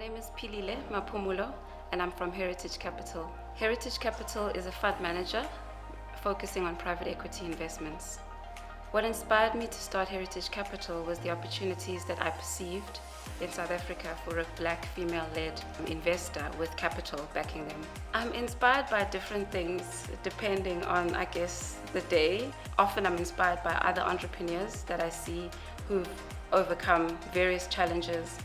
name is Philile Maphumulo and I'm from Heritage Capital. Heritage Capital is a fund manager focusing on private equity investments. What inspired me to start Heritage Capital was the opportunities that I perceived in South Africa for a black female-led investor with capital backing them. I'm inspired by different things depending on, I guess, the day. Often I'm inspired by other entrepreneurs that I see who've overcome various challenges.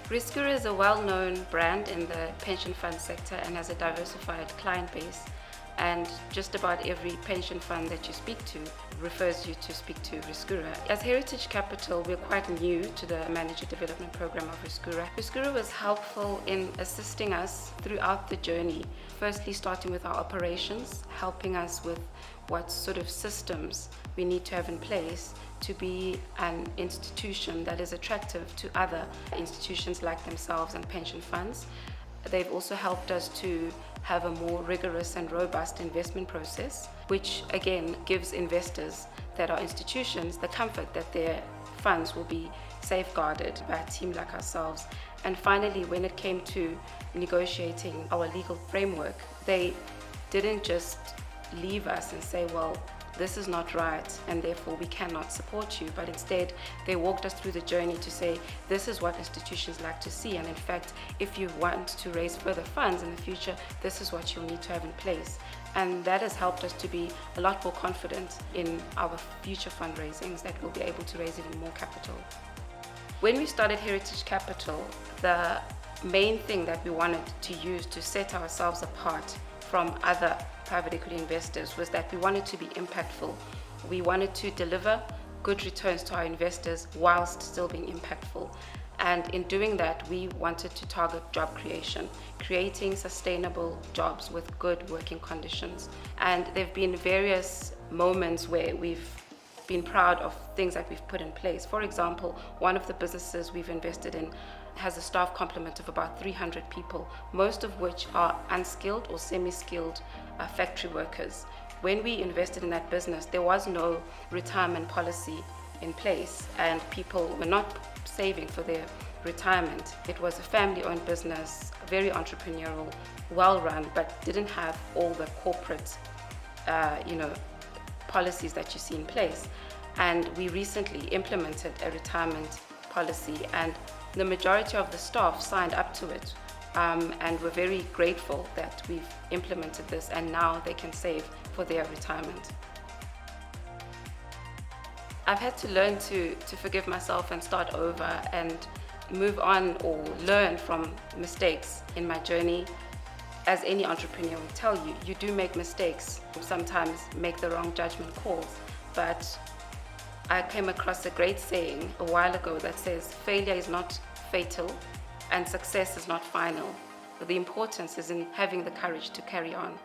RisCura is a well-known brand in the pension fund sector and has a diversified client base. And just about every pension fund that you speak to refers you to speak to RisCura. As Heritage Capital, we're quite new to the Manager Development Programme of RisCura. RisCura was helpful in assisting us throughout the journey. Firstly, starting with our operations, helping us with what sort of systems we need to have in place to be an institution that is attractive to other institutions like themselves and pension funds. They've also helped us to have a more rigorous and robust investment process, which again gives investors that are institutions the comfort that their funds will be safeguarded by a team like ourselves. And finally, when it came to negotiating our legal framework, they didn't just leave us and say, well, this is not right and therefore we cannot support you, but instead they walked us through the journey to say this is what institutions like to see, and in fact if you want to raise further funds in the future, this is what you'll need to have in place. And that has helped us to be a lot more confident in our future fundraisings, that we'll be able to raise even more capital. When we started Heritage Capital, the main thing that we wanted to use to set ourselves apart from other private equity investors was that we wanted to be impactful. We wanted to deliver good returns to our investors whilst still being impactful. And in doing that, we wanted to target job creation, creating sustainable jobs with good working conditions. And there have been various moments where we've been proud of things that we've put in place. For example, one of the businesses we've invested in has a staff complement of about 300 people, most of which are unskilled or semi-skilled factory workers. When we invested in that business, there was no retirement policy in place and people were not saving for their retirement. It was a family-owned business, very entrepreneurial, well-run, but didn't have all the corporate policies that you see in place. And we recently implemented a retirement policy and the majority of the staff signed up to it, and we're very grateful that we've implemented this and now they can save for their retirement. I've had to learn to forgive myself and start over and move on or learn from mistakes in my journey. As any entrepreneur will tell you, you do make mistakes, sometimes make the wrong judgment calls, but I came across a great saying a while ago that says failure is not fatal and success is not final. The importance is in having the courage to carry on.